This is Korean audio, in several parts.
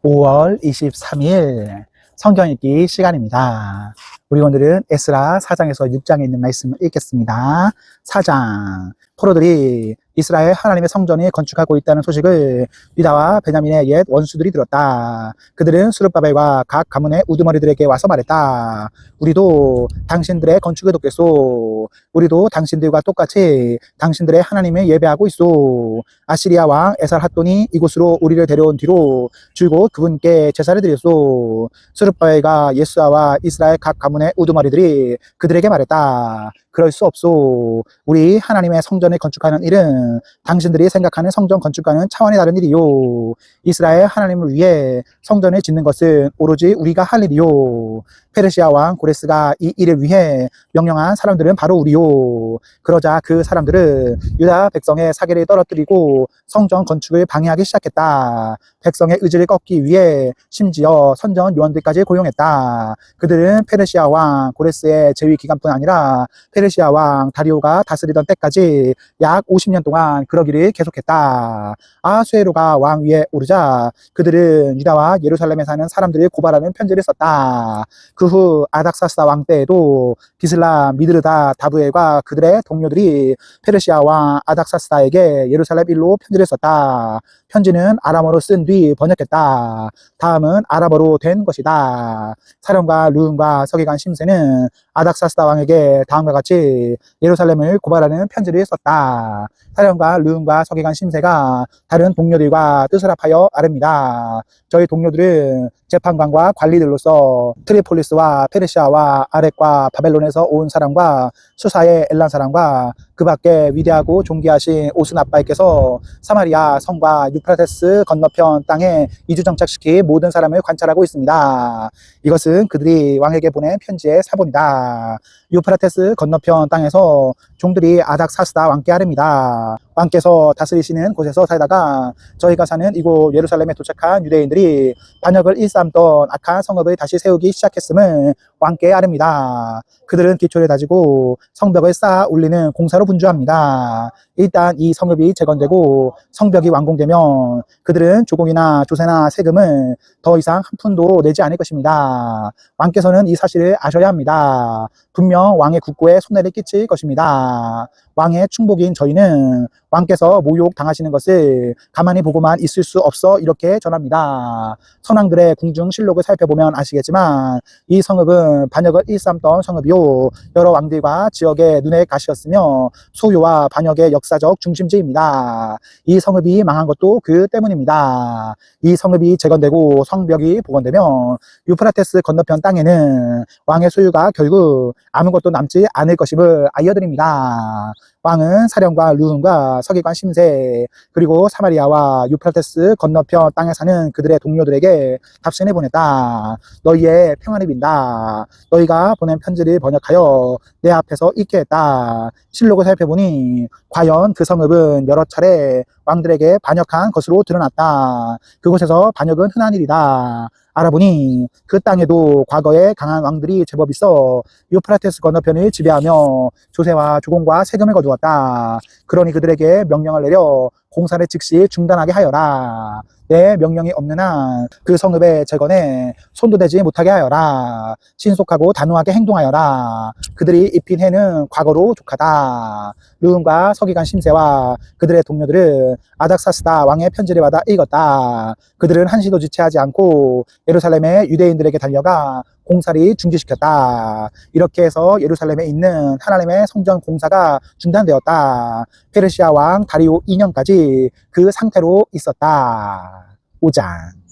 5월 23일 성경 읽기 시간입니다. 우리 오늘은 에스라 4장에서 6장에 있는 말씀을 읽겠습니다. 4장. 포로들이 이스라엘 하나님의 성전이 건축하고 있다는 소식을 유다와 베냐민의 옛 원수들이 들었다. 그들은 스룹바벨과 각 가문의 우두머리들에게 와서 말했다. 우리도 당신들의 건축을 돕겠소. 우리도 당신들과 똑같이 당신들의 하나님을 예배하고 있소. 아시리아 왕 에살핫돈이 이곳으로 우리를 데려온 뒤로 줄곧 그분께 제사를 드렸소. 스룹바벨과 예수아와 이스라엘 각 가문의 우두머리들이 그들에게 말했다. 그럴 수 없소. 우리 하나님의 성전을 건축하는 일은 당신들이 생각하는 성전 건축과는 차원이 다른 일이요. 이스라엘 하나님을 위해 성전을 짓는 것은 오로지 우리가 할 일이요. 페르시아 왕 고레스가 이 일을 위해 명령한 사람들은 바로 우리요. 그러자 그 사람들은 유다 백성의 사기를 떨어뜨리고 성전 건축을 방해하기 시작했다. 백성의 의지를 꺾기 위해 심지어 선전 요원들까지 고용했다. 그들은 페르시아 왕 고레스의 재위 기간뿐 아니라 페르시아 왕 다리오가 다스리던 때까지 약 50년 동안 그러기를 계속했다. 아수에로가 왕 위에 오르자 그들은 유다와 예루살렘에 사는 사람들을 고발하는 편지를 썼다. 그 후 아닥사스다 왕 때에도 비슬라 미드르다 다부엘과 그들의 동료들이 페르시아 왕 아닥사스다에게 예루살렘 일로 편지를 썼다. 편지는 아람어로 쓴 뒤 번역했다. 다음은 아람어로 된 것이다. 사령과 르움과 서기관 심세는 아닥사스다 왕에게 다음과 같이 예루살렘을 고발하는 편지를 썼다. 사령과 르움과 서기관 심세가 다른 동료들과 뜻을 합하여 아릅니다. 저희 동료들은 재판관과 관리들로서 트리폴리스와 페르시아와 아렉과 바벨론에서 온 사람과 수사의 엘란 사람과 그 밖에 위대하고 존귀하신 오스나빠이께서 사마리아 성과 유프라테스 건너편 땅에 이주 정착시킨 모든 사람을 관찰하고 있습니다. 이것은 그들이 왕에게 보낸 편지의 사본이다. 유프라테스 건너편 땅에서 종들이 아닥사스다 왕께 아릅니다. 왕께서 다스리시는 곳에서 살다가 저희가 사는 이곳 예루살렘에 도착한 유대인들이 반역을 일삼던 악한 성읍을 다시 세우기 시작했음을 왕께 아릅니다. 그들은 기초를 다지고 성벽을 쌓아 올리는 공사로 분주합니다. 일단 이 성읍이 재건되고 성벽이 완공되면 그들은 조공이나 조세나 세금을 더 이상 한 푼도 내지 않을 것입니다. 왕께서는 이 사실을 아셔야 합니다. 분명 왕의 국고에 손해를 끼칠 것입니다. 왕의 충복인 저희는 왕께서 모욕 당하시는 것을 가만히 보고만 있을 수 없어 이렇게 전합니다. 선왕들의 궁중실록을 살펴보면 아시겠지만 이 성읍은 반역을 일삼던 성읍이요 여러 왕들과 지역의 눈의 가시였으며 소요와 반역의 역사적 중심지입니다. 이 성읍이 망한 것도 그 때문입니다. 이 성읍이 재건되고 성벽이 복원되면 유프라테스 건너편 땅에는 왕의 소유가 결국 아무것도 남지 않을 것임을 알려드립니다. 왕은 사령과 르움과 서기관 심세 그리고 사마리아와 유프라테스 건너편 땅에 사는 그들의 동료들에게 답신을 보냈다. 너희의 평안을 빈다. 너희가 보낸 편지를 번역하여 내 앞에서 읽게 했다. 실록을 살펴보니 과연 그 성읍은 여러 차례 왕들에게 반역한 것으로 드러났다. 그곳에서 반역은 흔한 일이다. 알아보니 그 땅에도 과거에 강한 왕들이 제법 있어 유프라테스 건너편을 지배하며 조세와 조공과 세금을 거두었다. 그러니 그들에게 명령을 내려 공사를 즉시 중단하게 하여라. 내 명령이 없는 한 그 성읍의 재건에 손도 대지 못하게 하여라. 신속하고 단호하게 행동하여라. 그들이 입힌 해는 과거로 족하다. 르움과 서기관 심세와 그들의 동료들은 아닥사스다 왕의 편지를 받아 읽었다. 그들은 한시도 지체하지 않고 예루살렘의 유대인들에게 달려가 공사를 중지시켰다. 이렇게 해서 예루살렘에 있는 하나님의 성전 공사가 중단되었다. 페르시아 왕 다리오 2년까지 그 상태로 있었다. 5장.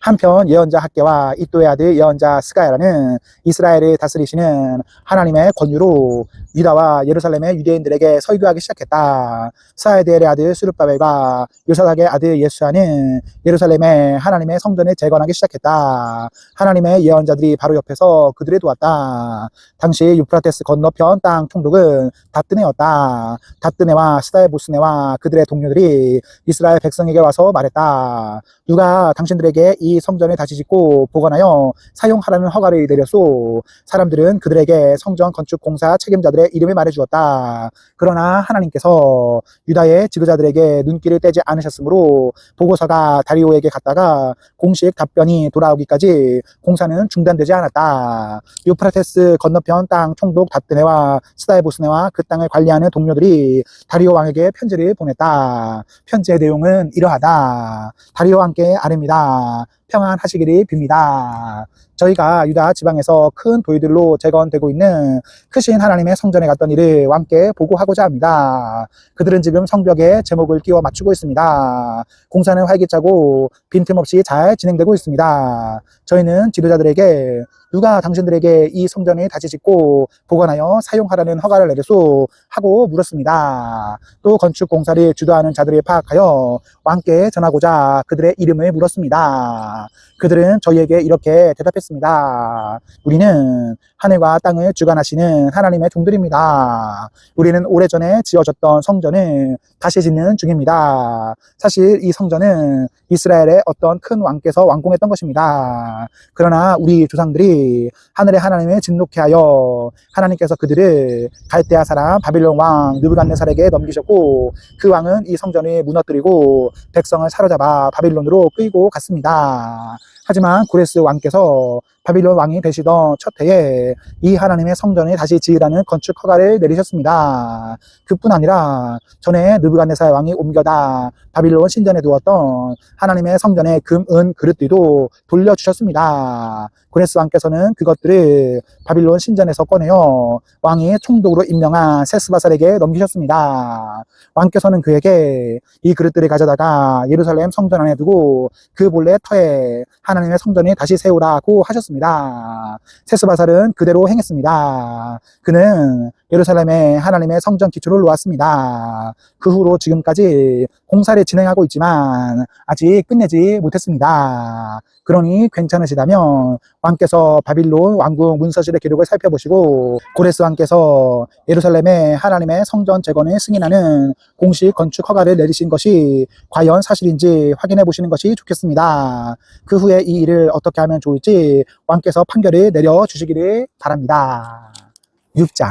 한편 예언자 학개와 이도의 아들 예언자 스가야라는 이스라엘을 다스리시는 하나님의 권유로 유다와 예루살렘의 유대인들에게 설교하기 시작했다. 스알디엘의 아들 스룹바벨과 요사닥의 아들 예수아는 예루살렘에 하나님의 성전을 재건하기 시작했다. 하나님의 예언자들이 바로 옆에서 그들을 도왔다. 당시 유프라테스 건너편 땅 총독은 다뜨네였다. 다뜨네와 스다에보스네와 그들의 동료들이 이스라엘 백성에게 와서 말했다. 누가 당신들에게 이 이 성전을 다시 짓고 보관하여 사용하라는 허가를 내렸소. 사람들은 그들에게 성전 건축 공사 책임자들의 이름을 말해주었다. 그러나 하나님께서 유다의 지도자들에게 눈길을 떼지 않으셨으므로 보고서가 다리오에게 갔다가 공식 답변이 돌아오기까지 공사는 중단되지 않았다. 유프라테스 건너편 땅 총독 다뜨네와 스다에보스네와 그 땅을 관리하는 동료들이 다리오 왕에게 편지를 보냈다. 편지의 내용은 이러하다. 다리오 왕께 아뢰입니다. 평안하시기를 빕니다. 저희가 유다 지방에서 큰 도의들로 재건되고 있는 크신 하나님의 성전에 갔던 일을 왕께 보고하고자 합니다. 그들은 지금 성벽에 제목을 끼워 맞추고 있습니다. 공사는 활기차고 빈틈없이 잘 진행되고 있습니다. 저희는 지도자들에게 누가 당신들에게 이 성전을 다시 짓고 보관하여 사용하라는 허가를 내렸소? 하고 물었습니다. 또 건축 공사를 주도하는 자들을 파악하여 왕께 전하고자 그들의 이름을 물었습니다. 그들은 저희에게 이렇게 대답했습니다. 우리는 하늘과 땅을 주관하시는 하나님의 종들입니다. 우리는 오래전에 지어졌던 성전을 다시 짓는 중입니다. 사실 이 성전은 이스라엘의 어떤 큰 왕께서 완공했던 것입니다. 그러나 우리 조상들이 하늘의 하나님을 진노케 하여 하나님께서 그들을 갈대아 사람 바빌론 왕 느부갓네살에게 넘기셨고 그 왕은 이 성전을 무너뜨리고 백성을 사로잡아 바빌론으로 끌고 갔습니다. 하지만 고레스 왕께서 바빌론 왕이 되시던 첫 해에 이 하나님의 성전을 다시 지으라는 건축 허가를 내리셨습니다. 그뿐 아니라 전에 느부갓네살 왕이 옮겨다 바빌론 신전에 두었던 하나님의 성전의 금, 은, 그릇들도 돌려주셨습니다. 고레스 왕께서는 그것들을 바빌론 신전에서 꺼내어 왕이 총독으로 임명한 세스바살에게 넘기셨습니다. 왕께서는 그에게 이 그릇들을 가져다가 예루살렘 성전 안에 두고 그 본래 터에 하나님의 성전을 다시 세우라고 하셨습니다. 세스바살은 그대로 행했습니다. 그는 예루살렘에 하나님의 성전 기초를 놓았습니다. 그 후로 지금까지 공사를 진행하고 있지만 아직 끝내지 못했습니다. 그러니 괜찮으시다면 왕께서 바빌론 왕국 문서실의 기록을 살펴보시고 고레스 왕께서 예루살렘에 하나님의 성전 재건을 승인하는 공식 건축 허가를 내리신 것이 과연 사실인지 확인해 보시는 것이 좋겠습니다. 그 후에 이 일을 어떻게 하면 좋을지 왕께서 판결을 내려주시기를 바랍니다. 6장.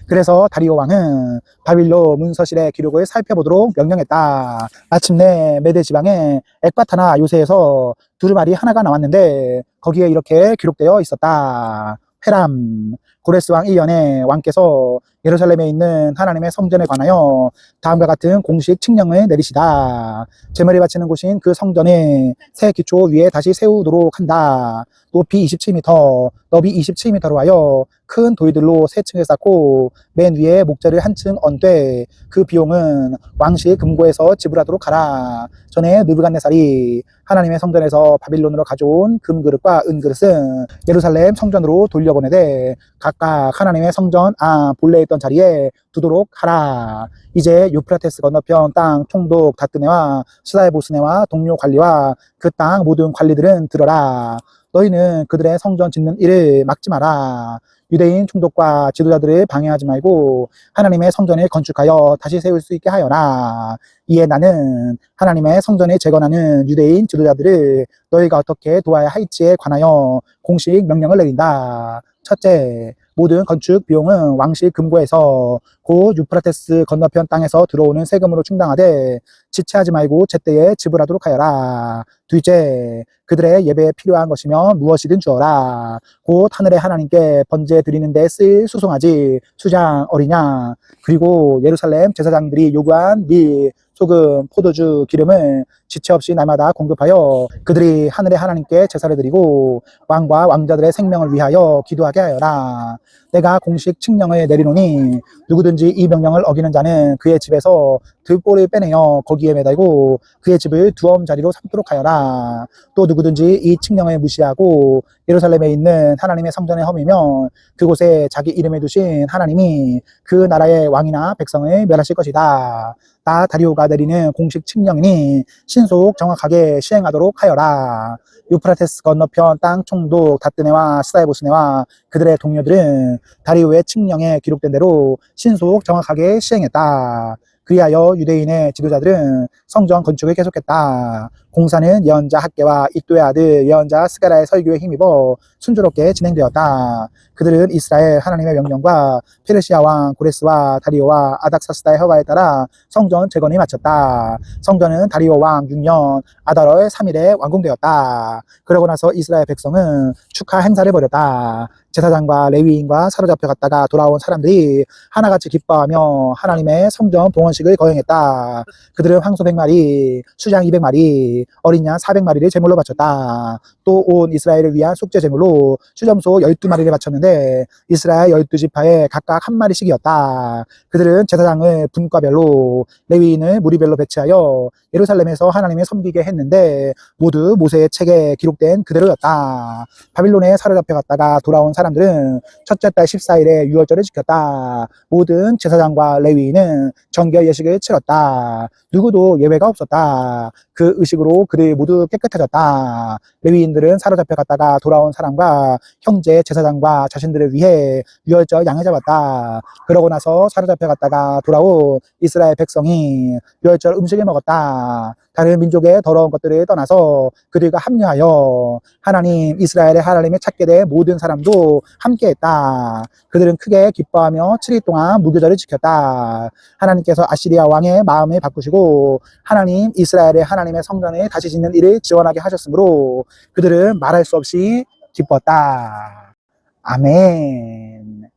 그래서 다리오 왕은 바빌론 문서실의 기록을 살펴보도록 명령했다. 마침내 메대 지방의 엑바타나 요새에서 두루마리 하나가 나왔는데 거기에 이렇게 기록되어 있었다. 회람, 고레스 왕 1년에 왕께서 예루살렘에 있는 하나님의 성전에 관하여 다음과 같은 공식 칙령을 내리시다. 제물을 바치는 곳인 그 성전에 새 기초 위에 다시 세우도록 한다. 높이 27m, 너비 27m로 하여 큰 돌들로 세 층을 쌓고 맨 위에 목재를 한 층 얹되 그 비용은 왕실 금고에서 지불하도록 하라. 전에 느부갓네살이 하나님의 성전에서 바빌론으로 가져온 금그릇과 은그릇은 예루살렘 성전으로 돌려보내되 각각 하나님의 성전 본래 있던 자리에 두도록 하라. 이제 유프라테스 건너편 땅 총독 다뜨네와 스다에보스네와 동료 관리와 그 땅 모든 관리들은 들어라. 너희는 그들의 성전 짓는 일을 막지 마라. 유대인 총독과 지도자들을 방해하지 말고 하나님의 성전을 건축하여 다시 세울 수 있게 하여라. 이에 나는 하나님의 성전을 재건하는 유대인 지도자들을 너희가 어떻게 도와야 할지에 관하여 공식 명령을 내린다. 첫째, 모든 건축 비용은 왕실 금고에서 곧 유프라테스 건너편 땅에서 들어오는 세금으로 충당하되 지체하지 말고 제때에 지불하도록 하여라. 둘째, 그들의 예배에 필요한 것이면 무엇이든 주어라. 곧 하늘의 하나님께 번제 드리는 데 쓸 수송아지, 수장, 어리냐, 그리고 예루살렘 제사장들이 요구한 밀, 소금, 포도주, 기름을 지체 없이 날마다 공급하여 그들이 하늘의 하나님께 제사를 드리고 왕과 왕자들의 생명을 위하여 기도하게 하여라. 내가 공식 칙령을 내리노니 누구든지 이 명령을 어기는 자는 그의 집에서 들보를 빼내어 거기에 매달고 그의 집을 두엄 자리로 삼도록 하여라. 또 누구든지 이 칙령을 무시하고 예루살렘에 있는 하나님의 성전에 허미면 그곳에 자기 이름을 두신 하나님이 그 나라의 왕이나 백성을 멸하실 것이다. 나 다리오가 내리는 공식 칙령이니 신속 정확하게 시행하도록 하여라. 유프라테스 건너편 땅 총독 다뜨네와 스다에보스네와 그들의 동료들은 다리오의 칙령에 기록된 대로 신속 정확하게 시행했다. 그리하여 유대인의 지도자들은 성전 건축을 계속했다. 공사는 예언자 학개와 이도의 아들 예언자 스가랴의 설교에 힘입어 순조롭게 진행되었다. 그들은 이스라엘 하나님의 명령과 페르시아 왕 고레스와 다리오와 아닥사스다의 허가에 따라 성전 재건을 마쳤다. 성전은 다리오 왕 6년 아달월 3일에 완공되었다. 그러고 나서 이스라엘 백성은 축하 행사를 벌였다. 제사장과 레위인과 사로잡혀 갔다가 돌아온 사람들이 하나같이 기뻐하며 하나님의 성전 봉헌식을 거행했다. 그들은 황소 100마리, 수장 200마리, 어린 양 400마리를 제물로 바쳤다. 또 온 이스라엘을 위한 속죄 제물로 수점소 12마리를 바쳤는데 이스라엘 12지파에 각각 한 마리씩이었다. 그들은 제사장을 분과별로, 레위인을 무리별로 배치하여 예루살렘에서 하나님을 섬기게 했는데 모두 모세의 책에 기록된 그대로였다. 바빌론에 사로잡혀 갔다가 돌아온 사람들은 첫째 달 14일에 유월절을 지켰다. 모든 제사장과 레위인은 정결 예식을 치렀다. 누구도 예외가 없었다. 그 의식으로 그들이 모두 깨끗해졌다. 레위인들은 사로잡혀 갔다가 돌아온 사람과 형제 제사장과 자신들을 위해 유월절 양을 잡았다. 그러고 나서 사로잡혀 갔다가 돌아온 이스라엘 백성이 유월절 음식을 먹었다. 다른 민족의 더러운 것들을 떠나서 그들과 합류하여 하나님 이스라엘의 하나님을 찾게 된 모든 사람도 함께했다. 그들은 크게 기뻐하며 7일 동안 무교절을 지켰다. 하나님께서 아시리아 왕의 마음을 바꾸시고 하나님 이스라엘의 하나님의 성전을 다시 짓는 일을 지원하게 하셨으므로 그들은 말할 수 없이 기뻤다. 아멘.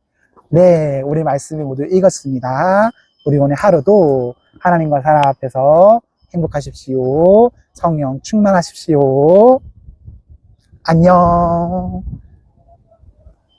네, 우리 말씀을 모두 읽었습니다. 우리 오늘 하루도 하나님과 사람 앞에서 행복하십시오. 성령 충만하십시오. 안녕.